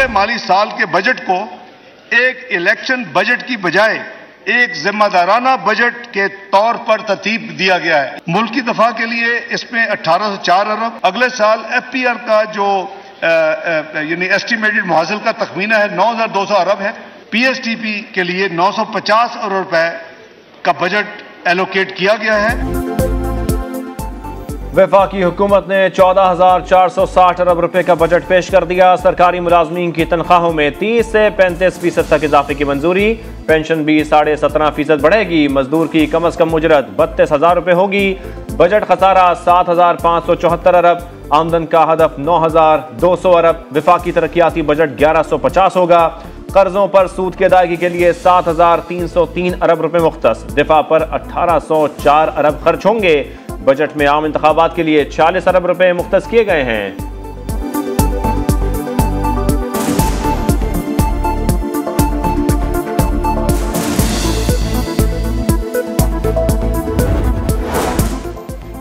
अगले माली साल के बजट को एक इलेक्शन बजट की बजाय एक जिम्मेदाराना बजट के तौर पर तरतीब दिया गया है। मुल्क की दफा के लिए इसमें 1804 अरब, अगले साल FPR का जो यानी एस्टिमेटेड मुआवजा का तखमीना है 9200 अरब है। PSTP के लिए 950 अरब रुपए का बजट एलोकेट किया गया है। वफाकी हुकूमत ने 14,460 अरब रुपए का बजट पेश कर दिया। सरकारी मुलाजमीन की तनख्वाहों में 30 से 35% तक इजाफे की मंजूरी। पेंशन भी 17.5% बढ़ेगी। मजदूर की कम अज कम उजरत 32,000 रुपए होगी। बजट खसारा 7,574 अरब। आमदन का हदफ 9,200 अरब। वफाकी तरक्याती बजट 1,150 होगा। कर्जों पर सूद की अदायगी के लिए 7,303 अरब रुपए मुख्तस। दिफा पर 1,804 अरब खर्च होंगे। बजट में आम इंतखाबात के लिए 40 अरब रुपए मुख्तस किए गए हैं।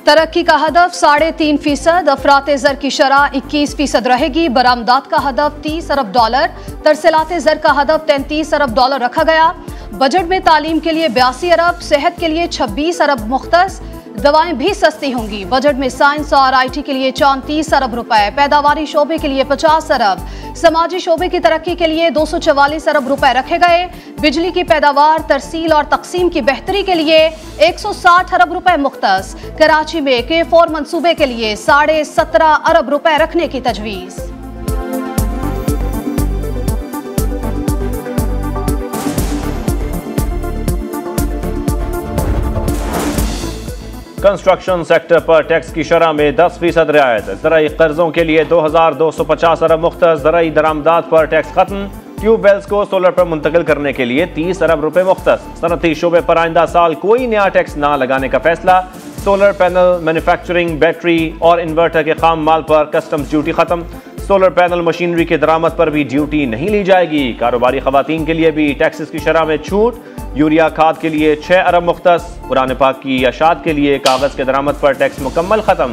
तरक्की का हदफ 3.5%। अफराते ज़र की शरह 21% रहेगी। बरामदात का हदफ $30 अरब। तरसीलाते ज़र का हदफ $33 अरब रखा गया। बजट में तालीम के लिए 82 अरब, सेहत के लिए 26 अरब मुख्तस। दवाएं भी सस्ती होंगी। बजट में साइंस और IT के लिए 34 अरब रुपए, पैदावारी शोबे के लिए 50 अरब, समाजी शोबे की तरक्की के लिए 244 अरब रुपए रखे गए। बिजली की पैदावार, तरसील और तकसीम की बेहतरी के लिए 160 अरब रुपए मुख्तस। कराची में K4 मंसूबे के लिए 17.5 अरब रुपए रखने की तजवीज़। कंस्ट्रक्शन सेक्टर पर टैक्स की शरह में 10% रियायत। ज़राई कर्जों के लिए 2,250 अरब मुख्तस। ज़राई दरामदात पर टैक्स खत्म। ट्यूबवेल्स को सोलर पर मुंतकिल करने के लिए 30 अरब रुपए मुख्तस। सनती शोबे पर आइंदा साल कोई नया टैक्स ना लगाने का फैसला। सोलर पैनल मैन्युफैक्चरिंग, बैटरी और इन्वर्टर के खाम माल पर कस्टम्स ड्यूटी खत्म। सोलर पैनल मशीनरी की दरामद पर भी ड्यूटी नहीं ली जाएगी। कारोबारी खवातीन के लिए भी टैक्सेस की शरह में छूट। यूरिया खाद के लिए 6 अरब मुख्तस। कुरान पाक की अशात के लिए कागज के दरामद पर टैक्स मुकम्मल खत्म।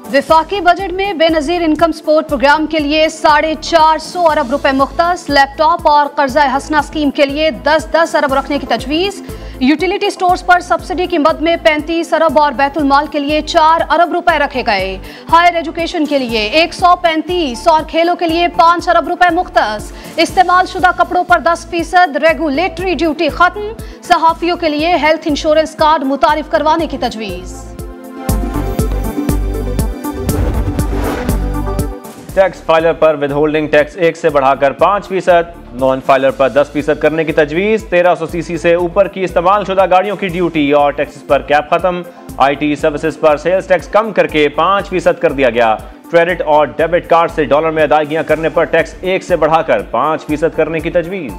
विफाकी बजट में बेनजीर इनकम सपोर्ट प्रोग्राम के लिए 450 अरब रुपए मुख्तस। लैपटॉप और कर्जा हसना स्कीम के लिए 10-10 अरब रखने की तजवीज़। यूटिलिटी स्टोर्स पर सब्सिडी की मद में 35 अरब और बैतुल माल के लिए 4 अरब रुपए रखे गए। हायर एजुकेशन के लिए 135 और खेलों के लिए 5 अरब रुपए मुख्तस। इस्तेमाल शुदा कपड़ों पर 10% रेगुलेटरी ड्यूटी खत्म। सहाफियों के लिए हेल्थ इंश्योरेंस कार्ड मुतारिफ करवाने की तजवीज़। टैक्स फाइलर पर विदहोल्डिंग टैक्स 1 से बढ़ाकर 5%, नॉन फाइलर पर 10% करने की तजवीज़। 1300 सीसी से ऊपर की इस्तेमाल शुदा गाड़ियों की ड्यूटी और टैक्सेस पर कैप खत्म। IT सर्विसेज पर सेल्स टैक्स कम करके 5% कर दिया गया। क्रेडिट और डेबिट कार्ड से डॉलर में अदायगियां करने पर टैक्स 1 से बढ़ाकर 5% करने की तजवीज़।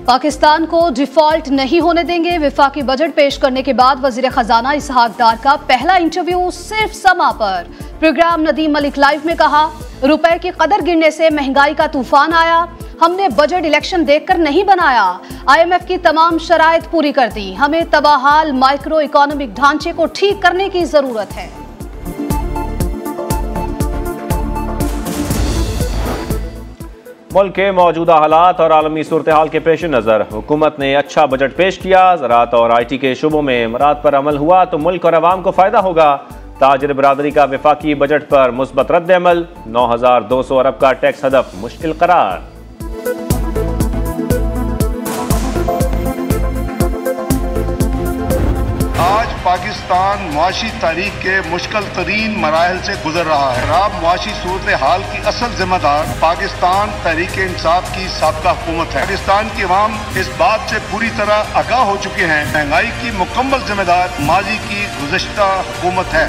पाकिस्तान को डिफॉल्ट नहीं होने देंगे। विफाकी बजट पेश करने के बाद वजीर खजाना इसहाक डार का पहला इंटरव्यू सिर्फ समा पर। प्रोग्राम नदीम मलिक लाइव में कहा, रुपए की कदर गिरने से महंगाई का तूफान आया। हमने बजट इलेक्शन देखकर नहीं बनाया। IMF की तमाम शराइत पूरी कर दी। हमें तबाहाल माइक्रो इकोनॉमिक ढांचे को ठीक करने की जरूरत है। मुल्क के मौजूदा हालात और आलमी सूरत हाल के पेश नज़र हुकूमत ने अच्छा बजट पेश किया। ज़राअत और IT के शुबों में मुराद पर अमल हुआ तो मुल्क और अवाम को फ़ायदा होगा। ताजिर बरादरी का विफाकी बजट पर मुस्बत रद्द अमल। 9,200 अरब का टैक्स हदफ मुश्किल करार। आज पाकिस्तान मुआशी तारीख के मुश्किल तरीन मराहल से गुजर रहा है। खराब मुआशी सूरत हाल की असल जिम्मेदार पाकिस्तान तहरीक इंसाफ की साबका हुकूमत है। पाकिस्तान की अवाम इस बात से पूरी तरह आगाह हो चुके हैं, महंगाई की मुकम्मल जिम्मेदार माजी की गुज़श्ता हुकूमत है।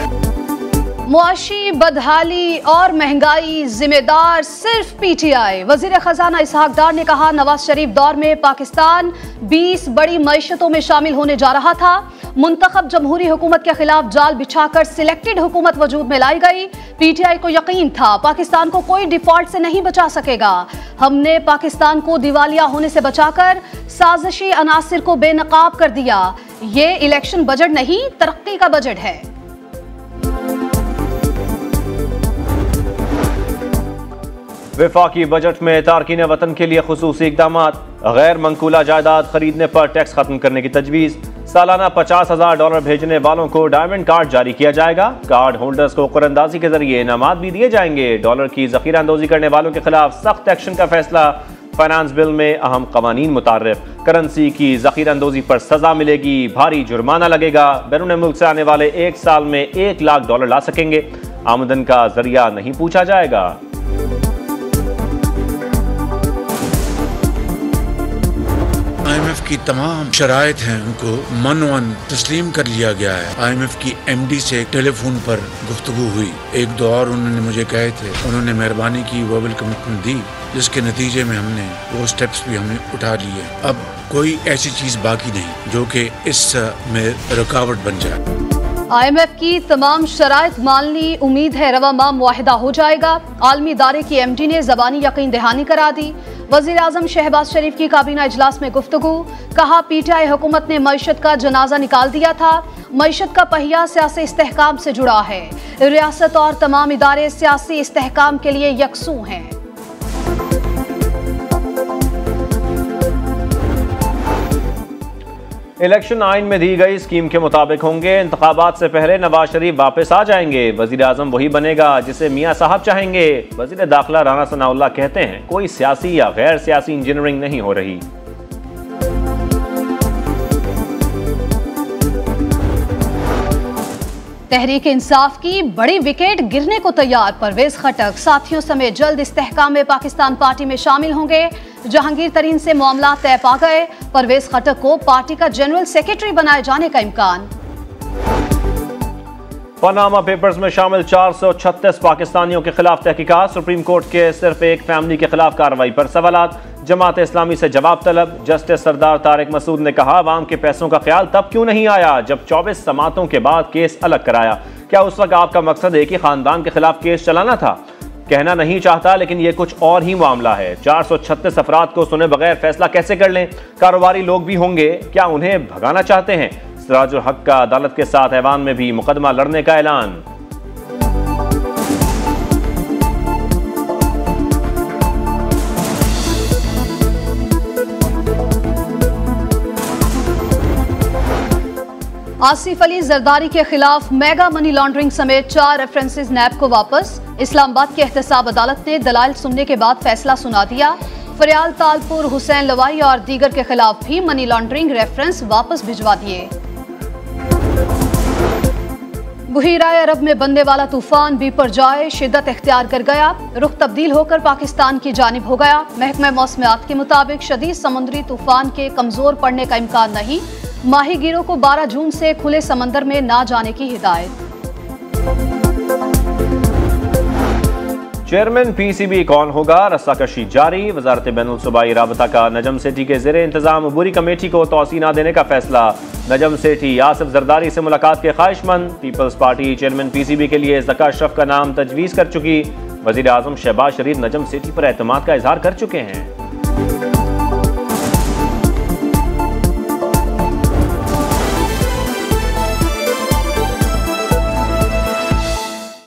मुआशी बदहाली और महंगाई जिम्मेदार सिर्फ पीटीआई। वजीर खजाना इसहाक डार ने कहा, नवाज शरीफ दौर में पाकिस्तान 20 बड़ी मईशतों में शामिल होने जा रहा था। मुंतखब जमहूरी हुकूमत के खिलाफ जाल बिछाकर सिलेक्टेड हुकूमत वजूद में लाई गई। पीटीआई को यकीन था पाकिस्तान को कोई डिफॉल्ट से नहीं बचा सकेगा। हमने पाकिस्तान को दिवालिया होने से बचाकर साजिशी अनासिर को बेनकाब कर दिया। ये इलेक्शन बजट नहीं, तरक्की का बजट है। वफाकी बजट में तारकीन वतन के लिए खुसूसी इक़दामात, गैर मंकूला जायदाद खरीदने पर टैक्स खत्म करने की तजवीज़, सालाना $50,000 भेजने वालों को डायमंड कार्ड जारी किया जाएगा। कार्ड होल्डर्स को कुरंदाजी के जरिए इनामात भी दिए जाएंगे। डॉलर की ज़ख़ीरा अंदोज़ी करने वालों के खिलाफ सख्त एक्शन का फैसला। फाइनेंस बिल में अहम कवानीन मुतारिफ, करेंसी की ज़ख़ीरा अंदोज़ी पर सज़ा मिलेगी, भारी जुर्माना लगेगा। बैरून मुल्क से आने वाले 1 साल में $1 लाख ला सकेंगे। आमदन का जरिया नहीं पूछा जाएगा। IMF की तमाम शराइत हैं उनको मन तस्लीम कर लिया गया है। IMF की MD से टेलीफोन पर गुफ्तगू हुई। 1-2 और उन्होंने मुझे कहे थे, उन्होंने मेहरबानी की वर्बल कमिटमेंट दी, जिसके नतीजे में हमने वो स्टेप्स भी हमने उठा लिए। अब कोई ऐसी चीज बाकी नहीं जो कि इस में रुकावट बन जाए। IMF की तमाम शराइत माननी, उम्मीद है रवा माह मुआहिदा हो जाएगा। आलमी इदारे की MD ने ज़बानी यकीन दहानी करा दी। वज़ीर आज़म शहबाज शरीफ की काबीना इजलास में गुफ्तगू, कहा पीटीआई हुकूमत ने मईशत का जनाजा निकाल दिया था। मईशत का पहिया सियासी इस्तेहकाम से जुड़ा है। रियासत और तमाम इदारे सियासी इस्तेहकाम के लिए यकसू हैं। इलेक्शन आइन में दी गई स्कीम के मुताबिक होंगे। इंतखाबात से पहले नवाज शरीफ वापस आ जाएंगे। वजीर आजम वही बनेगा जिसे मियाँ साहब चाहेंगे। वजीर दाखिला राना सनाउल्लाह कहते हैं, कोई सियासी या गैर सियासी इंजीनियरिंग नहीं हो रही। तहरीक इंसाफ की बड़ी विकेट गिरने को तैयार। परवेज खटक साथियों समेत जल्द इस्तेहकाम में पाकिस्तान पार्टी में शामिल होंगे। जहांगीर तरीन से मामला तय पा गए। परवेज खटक को पार्टी का जनरल सेक्रेटरी बनाए जाने का इम्कान। पनामा पेपर्स में शामिल 436 पाकिस्तानियों के खिलाफ तहकीकात। सुप्रीम कोर्ट के सिर्फ एक फैमिली के खिलाफ कार्रवाई पर सवालात। जमात इस्लामी से जवाब तलब। जस्टिस सरदार तारिक मसूद ने कहा, अवाम के पैसों का ख्याल तब क्यों नहीं आया जब 24 समातों के बाद केस अलग कराया। क्या उस वक्त आपका मकसद एक ही खानदान के खिलाफ केस चलाना था? कहना नहीं चाहता, लेकिन ये कुछ और ही मामला है। 436 अफराद को सुने बगैर फैसला कैसे कर लें? कारोबारी लोग भी होंगे, क्या उन्हें भगाना चाहते हैं? सिराजुल हक का अदालत के साथ ऐवान में भी मुकदमा लड़ने का ऐलान। आसिफ अली जरदारी के खिलाफ मेगा मनी लॉन्ड्रिंग समेत 4 रेफरेंसेस नैब को वापस। इस्लामाबाद की एहतसाब अदालत ने दलाइल सुनने के बाद फैसला सुना दिया। फरियाल तालपुर, हुसैन लवाई और दीगर के खिलाफ भी मनी लॉन्ड्रिंग रेफरेंस वापस भिजवा दिए। बुहीराए अरब में बनने वाला तूफान बिपरजाए शिद्दत इख्तियार कर गया। रुख तब्दील होकर पाकिस्तान की जानिब हो गया। महकमा मौसमियात के मुताबिक शदीद समुद्री तूफान के कमजोर पड़ने का इम्कान नहीं। माहीगीरों को 12 जून से खुले समंदर में ना जाने की हिदायत। चेयरमैन PCB कौन होगा? रस्साकशी जारी। वजारत बैनुल सूबाई राबता का नजम सेठी के ज़ेरे इंतजाम अबूरी कमेटी को तौसी न देने का फैसला। नजम सेठी आसिफ जरदारी से मुलाकात के ख्वाहिशमंद। पीपल्स पार्टी चेयरमैन PCB के लिए ज़का अशरफ का नाम तजवीज़ कर चुकी। वज़ीर आज़म शहबाज शरीफ नजम सेठी पर एतमाद का इजहार कर चुके हैं।